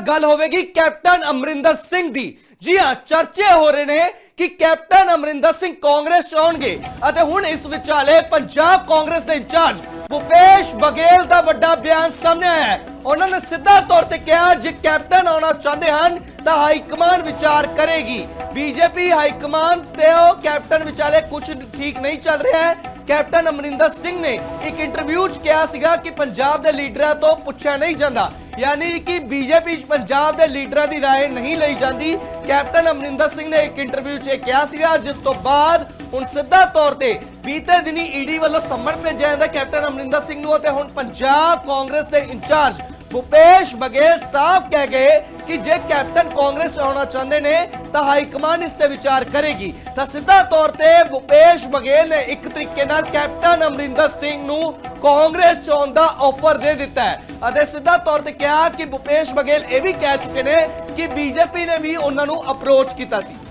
गल होवेगी कैप्टन अमरिंदर सिंह दी। जी हां, चर्चे हो रहे ने कि कैप्टन अमरिंदर सिंह कांग्रेस च आउणगे ਅਤੇ ਹੁਣ ਇਸ ਵਿਚਾਲੇ ਪੰਜਾਬ ਕਾਂਗਰਸ ਦੇ ਇੰਚਾਰਜ भूपेश बघेल का वड्डा बयान सामने आया है। उन्होंने सीधा तौर पर कहा जे कैप्टन आना चाहते हैं तो हाईकमान विचार करेगी। बीजेपी हाईकमान ते कैप्टन विचाले कुछ ठीक नहीं चल रहा है। कैप्टन अमरिंदर सिंह ने एक इंटरव्यू च कहा सीगा कि पंजाब के लीडर तो पूछा नहीं जाता, यानी कि बीजेपी पंजाब के लीडर की राय नहीं ली जाती। कैप्टन अमरिंदर सिंह ने एक इंटरव्यू च कहा सीगा, जिस तो बाद हुण सीधा तौर पर बीते दिनी ईडी वालों सम्मन भेजा जाता कैप्टन अमरिंदर सिंह नूं ते हुण पंजाब कांग्रेस के इंचार्ज भूपेश बघेल साफ कह गए कि जे कैप्टन कांग्रेस आना चाहते ने तो हाईकमान इस ते विचार करेगी। तो सीधा तौर पर भूपेश बघेल ने एक तरीके नाल कैप्टन अमरिंदर सिंह नूं कांग्रेस च आउण दा ऑफर दे दिता है और सीधा तौर पर कहा कि भूपेश बघेल यह भी कह चुके ने कि बीजेपी ने भी उन्होंने अप्रोच किया सी।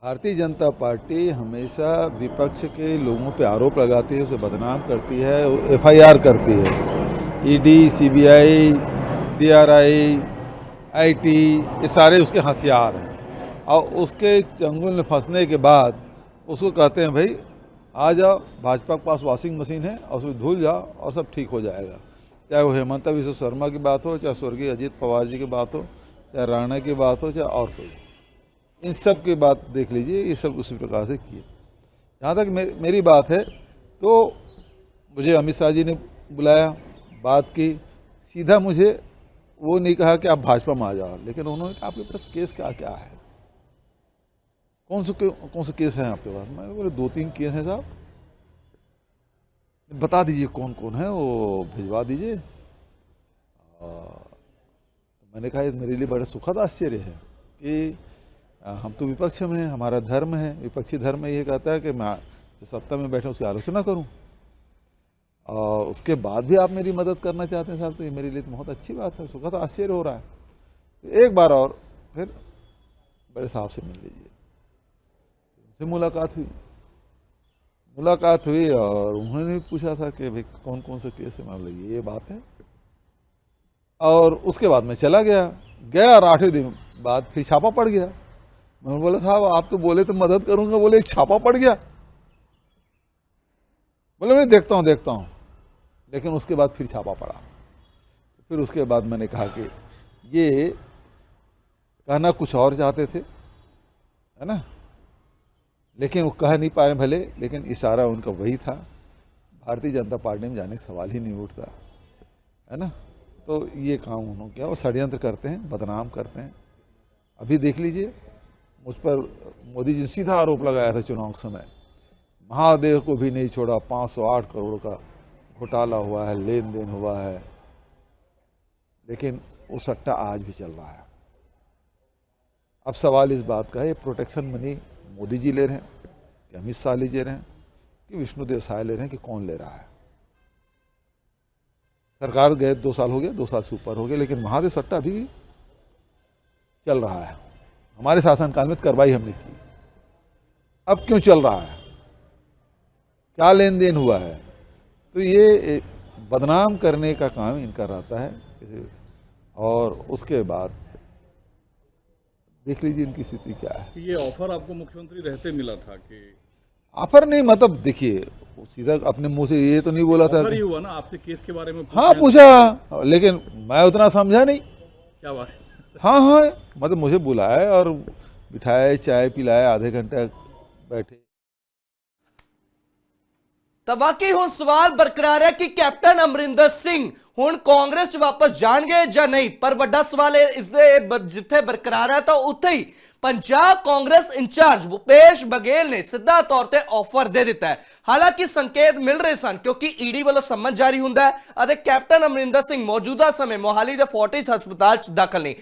भारतीय जनता पार्टी हमेशा विपक्ष के लोगों पे आरोप लगाती है, उसे बदनाम करती है, एफआईआर करती है। ईडी, सीबीआई, डीआरआई, आईटी, ये सारे उसके हथियार हैं और उसके चंगुल में फंसने के बाद उसको कहते हैं भाई आ जाओ, भाजपा के पास वॉशिंग मशीन है और उसमें धुल जाओ और सब ठीक हो जाएगा। चाहे वो हेमंत बिश्व शर्मा की बात हो, चाहे स्वर्गीय अजीत पवार जी की बात हो, चाहे राणा की बात हो, चाहे और कोई, इन सब की बात देख लीजिए, ये सब उसी प्रकार से किए। जहाँ तक मेरी बात है तो मुझे अमित शाह जी ने बुलाया, बात की, सीधा मुझे वो नहीं कहा कि आप भाजपा में आ जाओ, लेकिन उन्होंने कहा आपके पास केस क्या क्या है, कौन से केस हैं आपके पास। मैं बोले 2-3 केस हैं साहब, बता दीजिए कौन कौन है, वो भिजवा दीजिए। मैंने कहा मेरे लिए बड़ा सुखद आश्चर्य है कि हम तो विपक्ष में हैं, हमारा धर्म है, विपक्षी धर्म ये कहता है कि मैं जो सत्ता में बैठे उसकी आलोचना करूं और उसके बाद भी आप मेरी मदद करना चाहते हैं साहब, तो ये मेरे लिए तो बहुत अच्छी बात है, सुखद आश्चर्य हो रहा है। तो एक बार और फिर बड़े साहब से मिल लीजिए। उनसे मुलाकात हुई और उन्होंने भी पूछा था कि भाई कौन कौन से केस है। मान लीजिए ये बात है और उसके बाद मैं चला गया और 8वें दिन बाद फिर छापा पड़ गया। मैं बोला साहब आप तो बोले तो मदद करूंगा, बोले एक छापा पड़ गया। बोले मैं देखता हूं, लेकिन उसके बाद फिर छापा पड़ा। फिर उसके बाद मैंने कहा कि ये कहना कुछ और चाहते थे, है ना, लेकिन वो कह नहीं पाए भले, लेकिन इशारा उनका वही था। भारतीय जनता पार्टी में जाने का सवाल ही नहीं उठता, है ना। तो ये काम उन्होंने किया, वो षड्यंत्र करते हैं, बदनाम करते हैं। अभी देख लीजिए, मुझ पर मोदी जी ने सीधा आरोप लगाया था चुनाव के समय, महादेव को भी नहीं छोड़ा, 508 करोड़ का घोटाला हुआ है, लेन देन हुआ है, लेकिन वो सट्टा आज भी चल रहा है। अब सवाल इस बात का है, ये प्रोटेक्शन मनी मोदी जी ले रहे हैं कि अमित शाह ले रहे हैं कि विष्णुदेव साय ले रहे हैं, कि कौन ले रहा है। सरकार गए 2 साल हो गए, 2 साल से ऊपर हो गए, लेकिन महादेव सट्टा भी चल रहा है। हमारे शासनकाल में कार्रवाई हमने की, अब क्यों चल रहा है, क्या लेन देन हुआ है। तो ये बदनाम करने का काम इनका रहता है। और उसके बाद देख लीजिए इनकी स्थिति क्या है। ये ऑफर आपको मुख्यमंत्री रहते मिला था कि ऑफर नहीं, मतलब देखिए सीधा अपने मुंह से ये तो नहीं बोला था। ऑफर ही हुआ ना, आपसे केस के बारे में हाँ पूछा, लेकिन मैं उतना समझा नहीं। क्या बात है। हाँ, मतलब मुझे बुलाया और बिठाया, चाय पिलाया, आधे घंटे बैठे। तो वाकई हुण सवाल बरकरार है कि कैप्टन अमरिंदर सिंह हुण कांग्रेस च वापस जाणगे या नहीं, पर वड्डा सवाल इसदे जिथे बरकरार है तो उत्थे ही पंजाब कांग्रेस इंचार्ज भूपेश बघेल ने सीधा तौर पर ऑफर दे दिता है। हालांकि संकेत मिल रहे सन क्योंकि ईडी वालों सम्मन जारी हुंदा है और कैप्टन अमरिंदर सिंह मौजूदा समय मोहाली के फोर्टिस हस्पताल दाखिल नहीं।